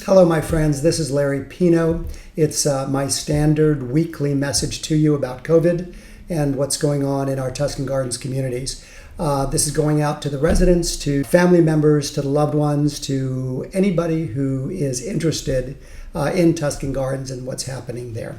Hello, my friends. This is Larry Pino. It's my standard weekly message to you about COVID and what's going on in our Tuscan Gardens communities. This is going out to the residents, to family members, to the loved ones, to anybody who is interested in Tuscan Gardens and what's happening there.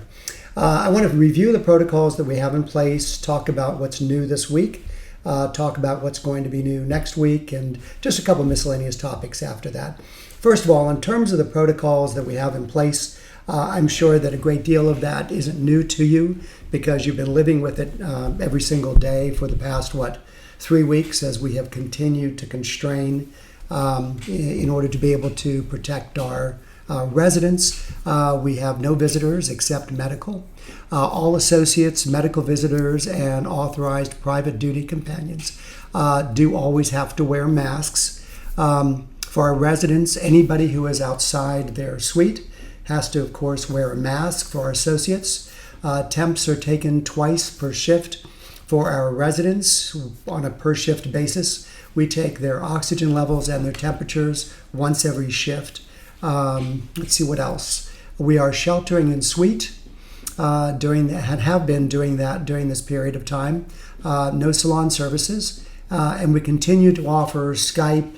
I want to review the protocols that we have in place, talk about what's new this week, talk about what's going to be new next week, and just a couple miscellaneous topics after that. First of all, in terms of the protocols that we have in place, I'm sure that a great deal of that isn't new to you because you've been living with it every single day for the past, 3 weeks as we have continued to constrain in order to be able to protect our residents. We have no visitors except medical. All associates, medical visitors, and authorized private duty companions do always have to wear masks. For our residents, anybody who is outside their suite has to, of course, wear a mask. For our associates, temps are taken twice per shift. For our residents, on a per shift basis, we take their oxygen levels and their temperatures once every shift. Let's see what else. We are sheltering in suite have been doing that during this period of time. No salon services. And we continue to offer Skype,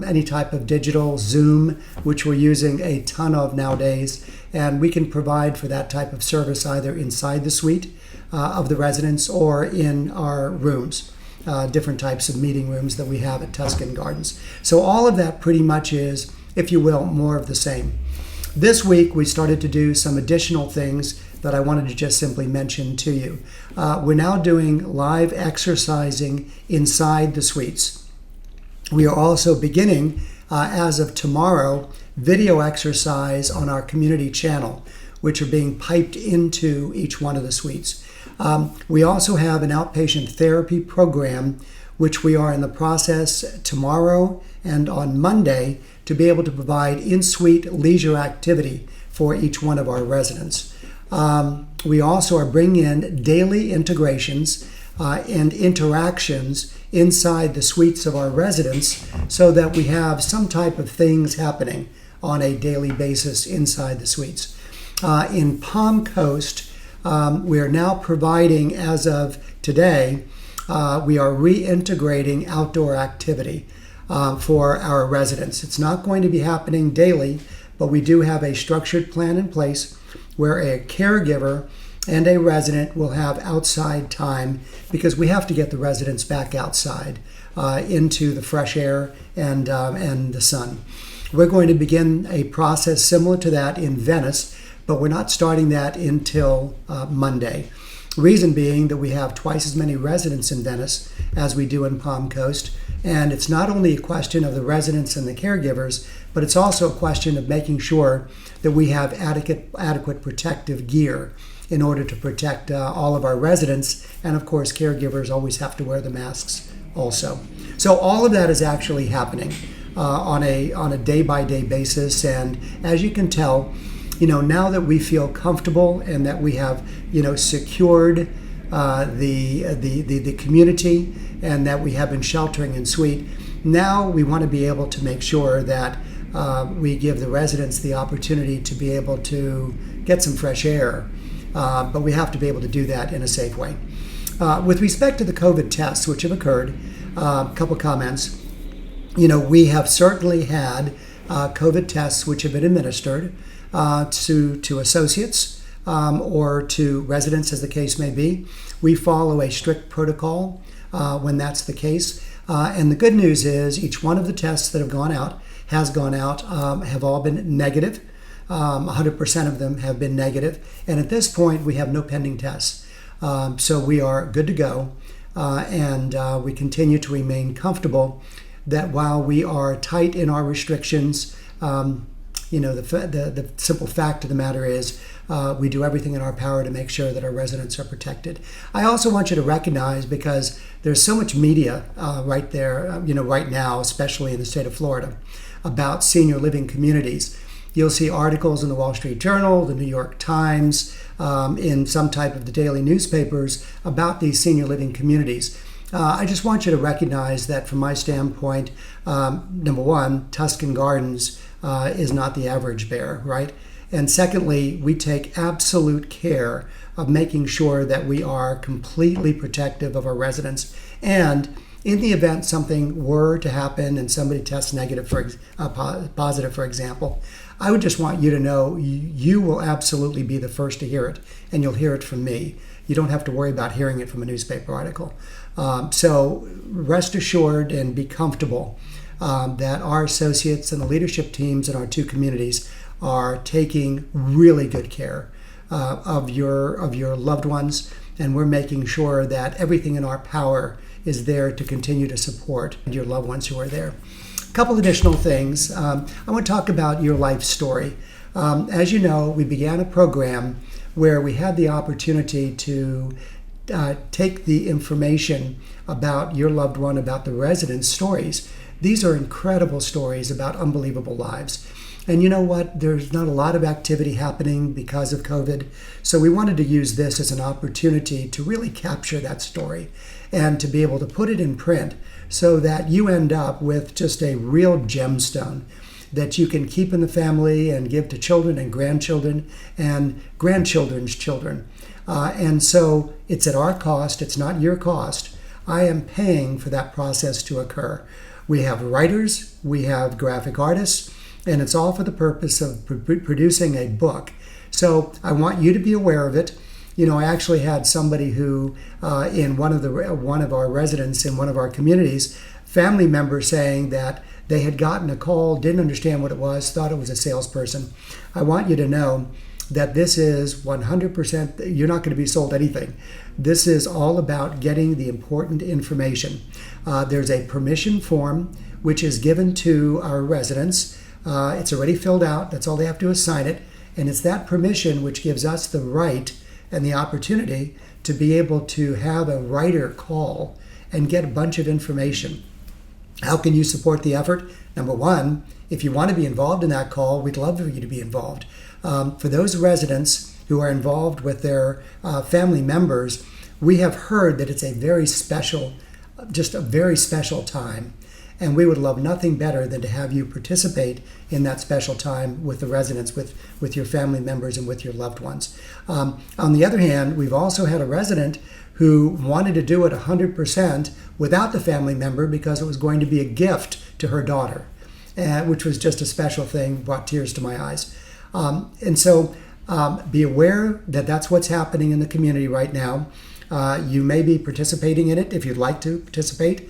any type of digital, Zoom, which we're using a ton of nowadays. And we can provide for that type of service either inside the suite of the residents or in our rooms, different types of meeting rooms that we have at Tuscan Gardens. So all of that pretty much is, if you will, more of the same. This week, we started to do some additional things that I wanted to just simply mention to you. We're now doing live exercising inside the suites. We are also beginning, as of tomorrow, video exercise on our community channel, which are being piped into each one of the suites. We also have an outpatient therapy program, which we are in the process tomorrow and on Monday to be able to provide in-suite leisure activity for each one of our residents. We also are bringing in daily integrations and interactions inside the suites of our residents so that we have some type of things happening on a daily basis inside the suites. In Palm Coast, we are now providing, as of today, we are reintegrating outdoor activity for our residents. It's not going to be happening daily, but we do have a structured plan in place where a caregiver and a resident will have outside time because we have to get the residents back outside into the fresh air and the sun. We're going to begin a process similar to that in Venice, but we're not starting that until Monday. Reason being that we have twice as many residents in Venice as we do in Palm Coast. And it's not only a question of the residents and the caregivers, but it's also a question of making sure that we have adequate protective gear in order to protect all of our residents. And of course, caregivers always have to wear the masks also. So all of that is actually happening on a day-by-day basis. And as you can tell, now that we feel comfortable and that we have, secured the community and that we have been sheltering in suite, now we want to be able to make sure that we give the residents the opportunity to be able to get some fresh air, but we have to be able to do that in a safe way. With respect to the COVID tests which have occurred, a couple comments. We have certainly had COVID tests which have been administered to associates or to residents, as the case may be. We follow a strict protocol when that's the case. And the good news is each one of the tests that have gone out, have all been negative. 100% of them have been negative. And at this point, we have no pending tests. So we are good to go. And we continue to remain comfortable that while we are tight in our restrictions, the simple fact of the matter is we do everything in our power to make sure that our residents are protected. I also want you to recognize, because there's so much media right there, right now, especially in the state of Florida, about senior living communities. You'll see articles in the Wall Street Journal, the New York Times, in some type of the daily newspapers about these senior living communities. I just want you to recognize that from my standpoint, number one, Tuscan Gardens is not the average bear, right? And secondly, we take absolute care of making sure that we are completely protective of our residents. And in the event something were to happen and somebody tests negative, positive, for example, I would just want you to know you will absolutely be the first to hear it, and you'll hear it from me. You don't have to worry about hearing it from a newspaper article. So rest assured and be comfortable that our associates and the leadership teams in our two communities are taking really good care of your loved ones, and we're making sure that everything in our power is there to continue to support your loved ones who are there. A couple additional things. I want to talk about your life story. As you know, we began a program where we had the opportunity to take the information about your loved one, about the residents' stories. These are incredible stories about unbelievable lives. And you know what? There's not a lot of activity happening because of COVID. So we wanted to use this as an opportunity to really capture that story and to be able to put it in print so that you end up with just a real gemstone that you can keep in the family and give to children and grandchildren's children. And so it's at our cost. It's not your cost. I am paying for that process to occur. We have writers, we have graphic artists, and it's all for the purpose of producing a book. So I want you to be aware of it. You know, I actually had somebody who, in one of our residents in one of our communities, family member saying that they had gotten a call, didn't understand what it was, thought it was a salesperson. I want you to know that this is 100%, you're not going to be sold anything. This is all about getting the important information. There's a permission form which is given to our residents. It's already filled out. That's all they have to do is sign it. And it's that permission which gives us the right and the opportunity to be able to have a writer call and get a bunch of information. How can you support the effort? Number one, if you want to be involved in that call, we'd love for you to be involved. For those residents who are involved with their family members, we have heard that it's a very special time. And we would love nothing better than to have you participate in that special time with the residents, with your family members and with your loved ones. On the other hand, we've also had a resident who wanted to do it 100% without the family member because it was going to be a gift to her daughter, which was just a special thing, brought tears to my eyes. And so be aware that that's what's happening in the community right now. You may be participating in it if you'd like to participate.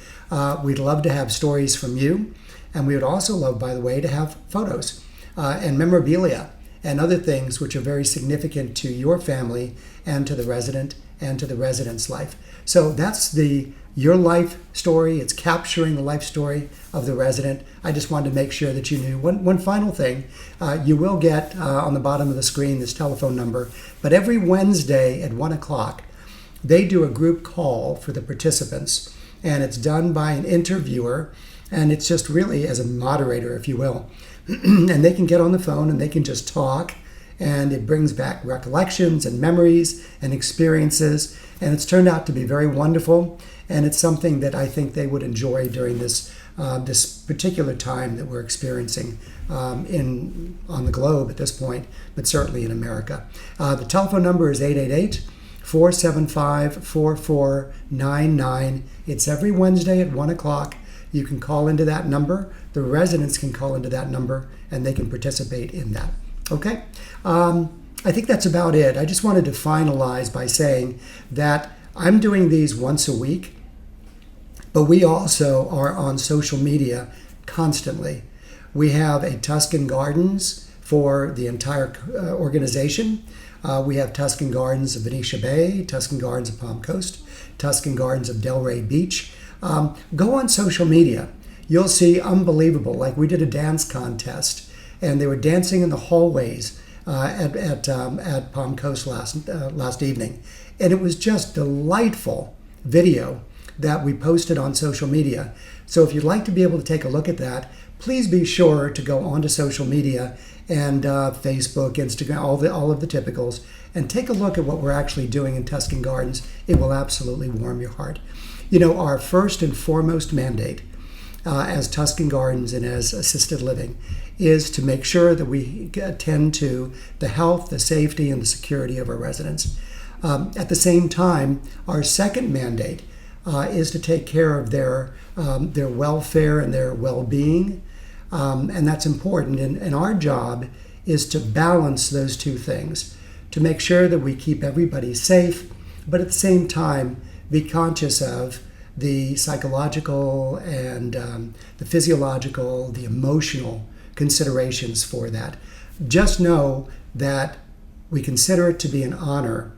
We'd love to have stories from you. And we would also love, by the way, to have photos and memorabilia and other things which are very significant to your family and to the resident and to the resident's life. So that's your life story. It's capturing the life story of the resident. I just wanted to make sure that you knew. One final thing, you will get on the bottom of the screen this telephone number, but every Wednesday at 1 o'clock, they do a group call for the participants, and it's done by an interviewer, and it's just really as a moderator, if you will. And they can get on the phone and they can just talk, and it brings back recollections and memories and experiences, and it's turned out to be very wonderful, and it's something that I think they would enjoy during this particular time that we're experiencing on the globe at this point, but certainly in America. The telephone number is 888-475-4499. It's every Wednesday at 1 o'clock. You can call into that number. The residents can call into that number, and they can participate in that. Okay? I think that's about it. I just wanted to finalize by saying that I'm doing these once a week, but we also are on social media constantly. We have a Tuscan Gardens for the entire organization. We have Tuscan Gardens of Venetia Bay, Tuscan Gardens of Palm Coast, Tuscan Gardens of Delray Beach. Go on social media. You'll see unbelievable. Like we did a dance contest, and they were dancing in the hallways at Palm Coast last evening, and it was just delightful video that we posted on social media. So if you'd like to be able to take a look at that, please be sure to go onto social media and Facebook, Instagram, all of the typicals, and take a look at what we're actually doing in Tuscan Gardens. It will absolutely warm your heart. You know, our first and foremost mandate as Tuscan Gardens and as assisted living is to make sure that we attend to the health, the safety, and the security of our residents. At the same time, our second mandate is to take care of their welfare and their well-being, and that's important. And our job is to balance those two things, to make sure that we keep everybody safe, but at the same time be conscious of the psychological and the physiological, the emotional considerations for that. Just know that we consider it to be an honor,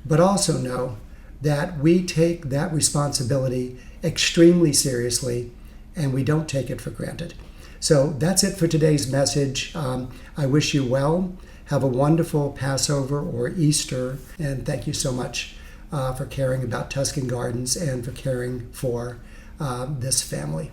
but also know that we take that responsibility extremely seriously and we don't take it for granted. So that's it for today's message. I wish you well. Have a wonderful Passover or Easter, and thank you so much for caring about Tuscan Gardens and for caring for this family.